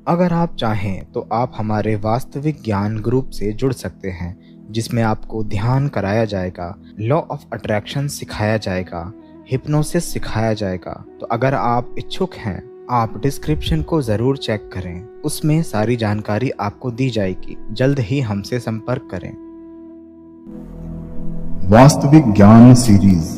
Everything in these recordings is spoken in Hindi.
अगर आप चाहें तो आप हमारे वास्तविक ज्ञान ग्रुप से जुड़ सकते हैं, जिसमें आपको ध्यान कराया जाएगा, लॉ ऑफ अट्रैक्शन सिखाया जाएगा, हिप्नोसिस सिखाया जाएगा। तो अगर आप इच्छुक हैं, आप डिस्क्रिप्शन को ज़रूर चेक करें, उसमें सारी जानकारी आपको दी जाएगी। जल्द ही हमसे संपर्क करें। वास्तविक ज्ञान सीरीज,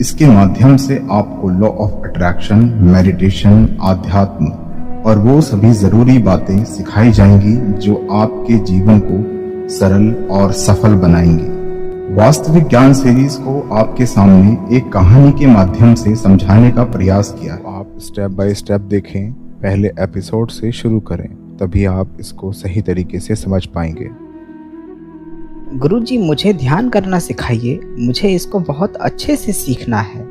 इसके माध्यम से आपको लॉ ऑफ अट्रैक्शन, मेडिटेशन, आध्यात्म और वो सभी जरूरी बातें सिखाई जाएंगी जो आपके जीवन को सरल और सफल बनाएंगी। वास्तविक ज्ञान सीरीज को आपके सामने एक कहानी के माध्यम से समझाने का प्रयास किया। आप स्टेप बाय स्टेप देखें, पहले एपिसोड से शुरू करें, तभी आप इसको सही तरीके से समझ पाएंगे। गुरुजी, मुझे ध्यान करना सिखाइए, मुझे इसको बहुत अच्छे से सीखना है।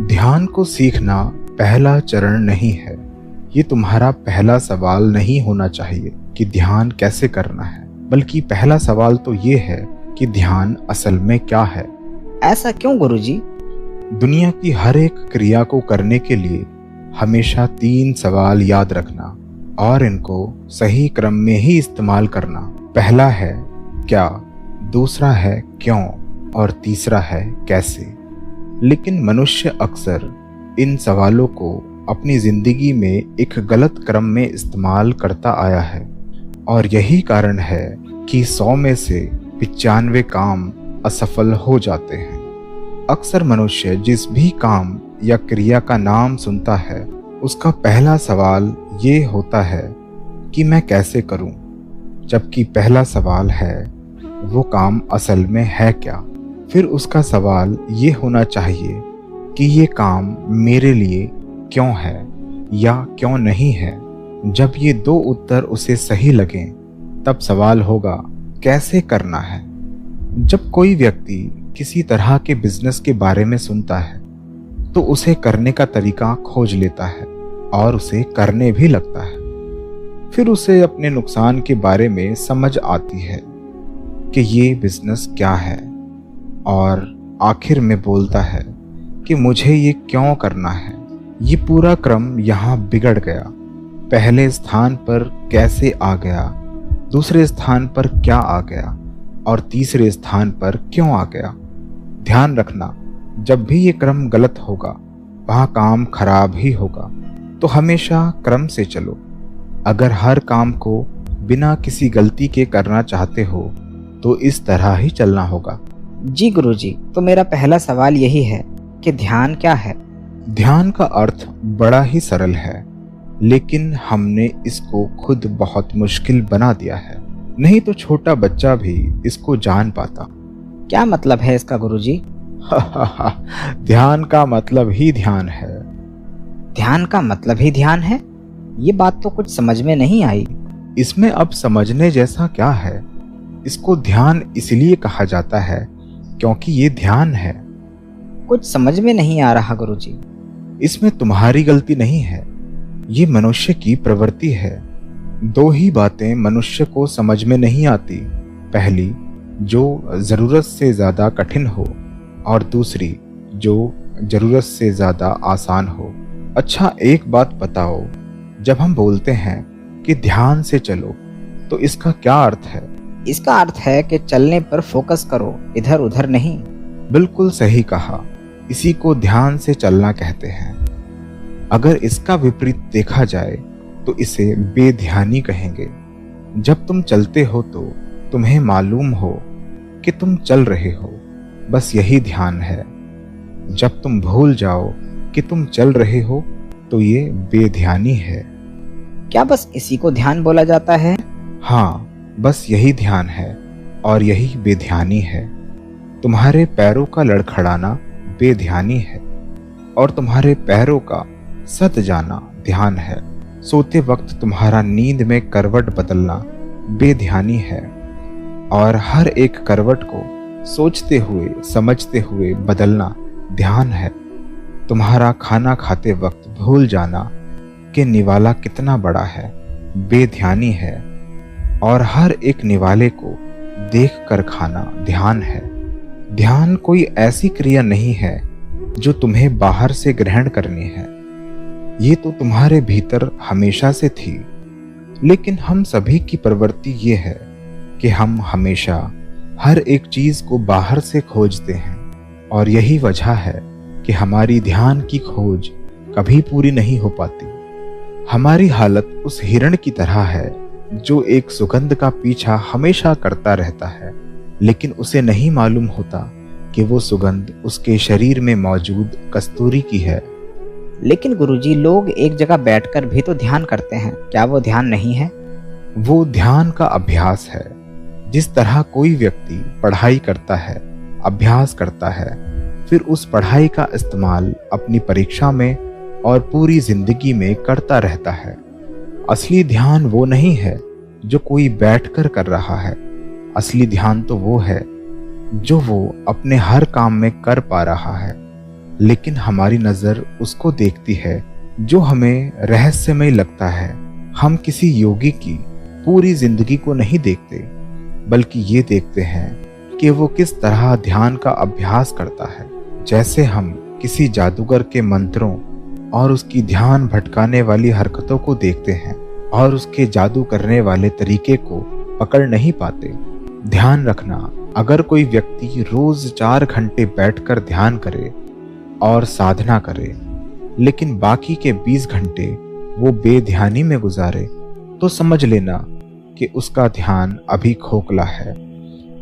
ध्यान को सीखना पहला चरण नहीं है। ये तुम्हारा पहला सवाल नहीं होना चाहिए कि ध्यान कैसे करना है, बल्कि पहला सवाल तो ये है कि ध्यान असल में क्या है। ऐसा क्यों गुरुजी? दुनिया की हर एक क्रिया को करने के लिए हमेशा 3 सवाल याद रखना और इनको सही क्रम में ही इस्तेमाल करना। पहला है क्या, दूसरा है क्यों और तीसरा है कैसे। लेकिन मनुष्य अक्सर इन सवालों को अपनी जिंदगी में एक गलत क्रम में इस्तेमाल करता आया है, और यही कारण है कि 100 में से 95 काम असफल हो जाते हैं। अक्सर मनुष्य जिस भी काम या क्रिया का नाम सुनता है, उसका पहला सवाल ये होता है कि मैं कैसे करूं, जबकि पहला सवाल है वो काम असल में है क्या। फिर उसका सवाल ये होना चाहिए कि ये काम मेरे लिए क्यों है या क्यों नहीं है। जब ये 2 उत्तर उसे सही लगें, तब सवाल होगा कैसे करना है। जब कोई व्यक्ति किसी तरह के बिजनेस के बारे में सुनता है, तो उसे करने का तरीका खोज लेता है और उसे करने भी लगता है। फिर उसे अपने नुकसान के बारे में समझ आती है कि ये बिजनेस क्या है, और आखिर में बोलता है कि मुझे ये क्यों करना है। ये पूरा क्रम यहाँ बिगड़ गया। पहले स्थान पर कैसे आ गया, दूसरे स्थान पर क्या आ गया और तीसरे स्थान पर क्यों आ गया। ध्यान रखना, जब भी ये क्रम गलत होगा, वहाँ काम खराब ही होगा। तो हमेशा क्रम से चलो। अगर हर काम को बिना किसी गलती के करना चाहते हो, तो इस तरह ही चलना होगा। जी गुरुजी, तो मेरा पहला सवाल यही है कि ध्यान क्या है? ध्यान का अर्थ बड़ा ही सरल है, लेकिन हमने इसको खुद बहुत मुश्किल बना दिया है। नहीं तो छोटा बच्चा भी इसको जान पाता। क्या मतलब है इसका गुरुजी? ध्यान का मतलब ही ध्यान है। ध्यान का मतलब ही ध्यान है? ये बात तो कुछ समझ में नहीं आई। इसमें अब समझने जैसा क्या है। इसको ध्यान इसलिए कहा जाता है क्योंकि ये ध्यान है। कुछ समझ में नहीं आ रहा गुरुजी। इसमें तुम्हारी गलती नहीं है, ये मनुष्य की प्रवृत्ति है। 2 ही बातें मनुष्य को समझ में नहीं आती। पहली, जो जरूरत से ज्यादा कठिन हो, और दूसरी, जो जरूरत से ज्यादा आसान हो। अच्छा, एक बात बताओ, जब हम बोलते हैं कि ध्यान से चलो, तो इसका क्या अर्थ है? इसका अर्थ है कि चलने पर फोकस करो, इधर उधर नहीं। बिल्कुल सही कहा। इसी को ध्यान से चलना कहते हैं। अगर इसका विपरीत देखा जाए तो इसे बेध्यानी कहेंगे। जब तुम चलते हो तो तुम्हें मालूम हो कि तुम चल रहे हो, बस यही ध्यान है। जब तुम भूल जाओ कि तुम चल रहे हो, तो ये बेध्यानी है। क्या बस इसी को ध्यान बोला जाता है? हाँ, बस यही ध्यान है और यही बेध्यानी है। तुम्हारे पैरों का लड़खड़ाना बेध्यानी है, और तुम्हारे पैरों का सत जाना ध्यान है। सोते वक्त तुम्हारा नींद में करवट बदलना बेध्यानी है, और हर एक करवट को सोचते हुए समझते हुए बदलना ध्यान है। तुम्हारा खाना खाते वक्त भूल जाना कि निवाला कितना बड़ा है बेध्यानी है, और हर एक निवाले को देख कर खाना ध्यान है। ध्यान कोई ऐसी क्रिया नहीं है जो तुम्हें बाहर से ग्रहण करनी है। ये तो तुम्हारे भीतर हमेशा से थी। लेकिन हम सभी की प्रवृत्ति ये है कि हम हमेशा हर एक चीज को बाहर से खोजते हैं, और यही वजह है कि हमारी ध्यान की खोज कभी पूरी नहीं हो पाती। हमारी हालत उस हिरण की तरह है जो एक सुगंध का पीछा हमेशा करता रहता है, लेकिन उसे नहीं मालूम होता कि वो सुगंध उसके शरीर में मौजूद कस्तूरी की है। लेकिन गुरुजी, लोग एक जगह बैठकर भी तो ध्यान करते हैं, क्या वो ध्यान नहीं है? वो ध्यान का अभ्यास है। जिस तरह कोई व्यक्ति पढ़ाई करता है, अभ्यास करता है, फिर उस पढ़ाई का इस्तेमाल अपनी परीक्षा में और पूरी जिंदगी में करता रहता है। असली ध्यान वो नहीं है जो कोई बैठकर कर रहा है। असली ध्यान तो वो है जो वो अपने हर काम में कर पा रहा है, लेकिन हमारी नजर उसको देखती है जो हमें रहस्यमय लगता है। हम किसी योगी की पूरी जिंदगी को नहीं देखते, बल्कि ये देखते हैं कि वो किस तरह ध्यान का अभ्यास करता है। जैसे हम किसी जादूगर के मंत्रों और उसकी ध्यान भटकाने वाली हरकतों को देखते हैं और उसके जादू करने वाले तरीके को पकड़ नहीं पाते। ध्यान रखना, अगर कोई व्यक्ति रोज 4 घंटे बैठकर ध्यान करे और साधना करे, लेकिन बाकी के 20 घंटे वो बेध्यानी में गुजारे, तो समझ लेना कि उसका ध्यान अभी खोखला है,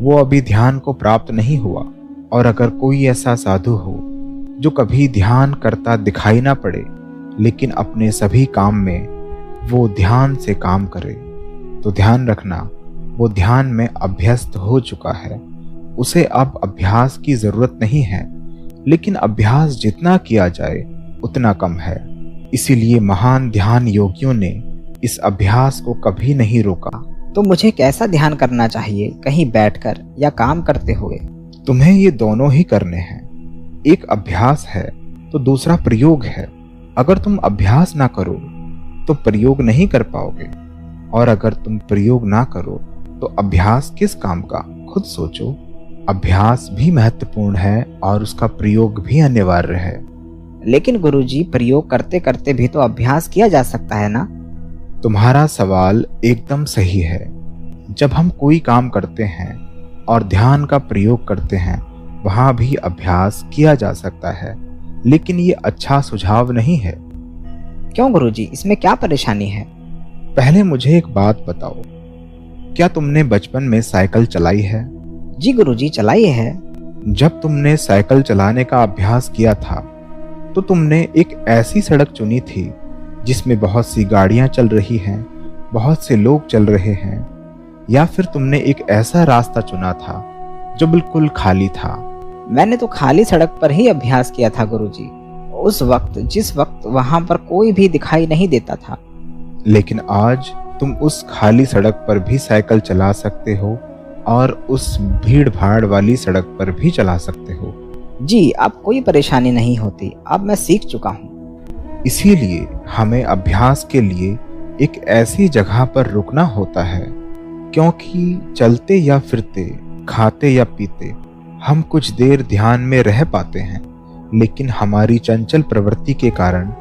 वो अभी ध्यान को प्राप्त नहीं हुआ। और अगर कोई ऐसा साधु हो जो कभी ध्यान करता दिखाई ना पड़े, लेकिन अपने सभी काम में वो ध्यान से काम करे, तो ध्यान रखना वो ध्यान में अभ्यस्त हो चुका है। उसे अब अभ्यास की जरूरत नहीं है, लेकिन अभ्यास जितना किया जाए उतना कम है। इसीलिए महान ध्यान योगियों ने इस अभ्यास को कभी नहीं रोका। तो मुझे कैसा ध्यान करना चाहिए, कहीं बैठकर या काम करते हुए? तुम्हें ये दोनों ही करने हैं। एक अभ्यास है तो दूसरा प्रयोग है। अगर तुम अभ्यास ना करो तो प्रयोग नहीं कर पाओगे, और अगर तुम प्रयोग ना करो तो अभ्यास किस काम का, खुद सोचो। अभ्यास भी महत्वपूर्ण है और उसका प्रयोग भी अनिवार्य है। लेकिन गुरुजी, प्रयोग करते करते भी तो अभ्यास किया जा सकता है ना? तुम्हारा सवाल एकदम सही है। जब हम कोई काम करते हैं और ध्यान का प्रयोग करते हैं, वहां भी अभ्यास किया जा सकता है, लेकिन ये अच्छा सुझाव नहीं है। क्यों गुरुजी, इसमें क्या परेशानी है? पहले मुझे एक बात बताओ, क्या तुमने बचपन में साइकिल चलाई है? जी गुरुजी, चलाई है। जब तुमने साइकिल चलाने का अभ्यास किया था तो तुमने एक ऐसी सड़क चुनी थी जिसमें बहुत सी गाड़ियां चल रही हैं, बहुत से लोग चल रहे हैं, या फिर तुमने एक ऐसा रास्ता चुना था जो बिल्कुल खाली था? मैंने तो खाली सड़क पर ही अभ्यास किया था गुरुजी, उस वक्त जिस वक्त वहां पर कोई भी दिखाई नहीं देता था। लेकिन आज तुम उस खाली सड़क पर भी साइकिल चला सकते हो और उस भीड़ भाड़ वाली सड़क पर भी चला सकते हो। जी, अब कोई परेशानी नहीं होती, अब मैं सीख चुका हूँ। इसीलिए हमें अभ्यास के लिए एक ऐसी जगह पर रुकना होता है, क्योंकि चलते या फिरते, खाते या पीते हम कुछ देर ध्यान में रह पाते हैं, लेकिन हमारी चंचल प्रवृत्ति के कारण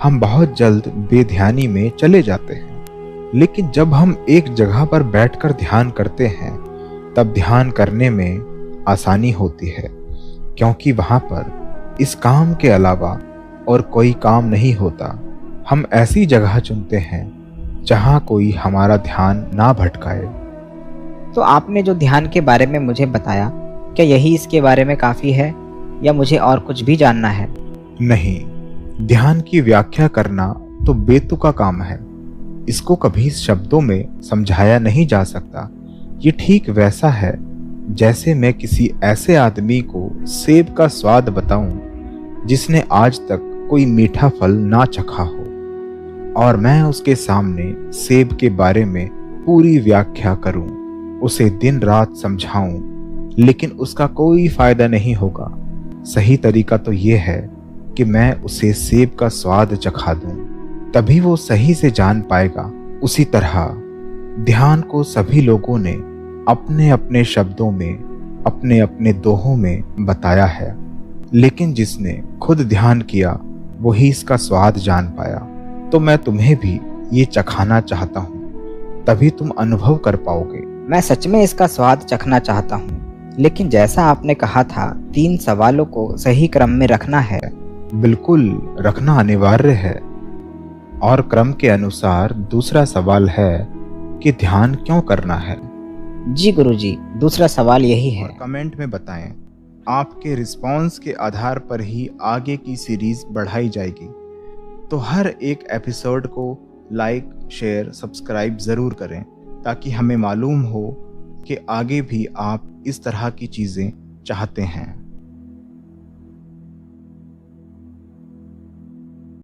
हम बहुत जल्द बेध्यानी में चले जाते हैं। लेकिन जब हम एक जगह पर बैठकर ध्यान करते हैं, तब ध्यान करने में आसानी होती है, क्योंकि वहां पर इस काम के अलावा और कोई काम नहीं होता। हम ऐसी जगह चुनते हैं जहां कोई हमारा ध्यान ना भटकाए। तो आपने जो ध्यान के बारे में मुझे बताया, क्या यही इसके बारे में काफी है या मुझे और कुछ भी जानना है? नहीं, ध्यान की व्याख्या करना तो बेतुका काम है। इसको कभी शब्दों में समझाया नहीं जा सकता। ये ठीक वैसा है जैसे मैं किसी ऐसे आदमी को सेब का स्वाद बताऊं जिसने आज तक कोई मीठा फल ना चखा हो, और मैं उसके सामने सेब के बारे में पूरी व्याख्या करूं, उसे दिन रात समझाऊं, लेकिन उसका कोई फायदा नहीं होगा। सही तरीका तो ये है कि मैं उसे सेब का स्वाद चखा दूं, तभी वो सही से जान पाएगा। उसी तरह ध्यान को सभी लोगों ने अपने अपने शब्दों में, अपने अपने दोहों में बताया है, लेकिन जिसने खुद ध्यान किया वही इसका स्वाद जान पाया। तो मैं तुम्हें भी ये चखाना चाहता हूँ तभी तुम अनुभव कर पाओगे। मैं सच में इसका स्वाद चखना चाहता हूँ, लेकिन जैसा आपने कहा था 3 सवालों को सही क्रम में रखना है। बिल्कुल, रखना अनिवार्य है। और क्रम के अनुसार दूसरा सवाल है कि ध्यान क्यों करना है। जी गुरुजी, दूसरा सवाल यही है। और कमेंट में बताएं। आपके रिस्पॉन्स के आधार पर ही आगे की सीरीज बढ़ाई जाएगी। तो हर एक एपिसोड को लाइक, शेयर, सब्सक्राइब ज़रूर करें ताकि हमें मालूम हो कि आगे भी आप इस तरह की चीज़ें चाहते हैं।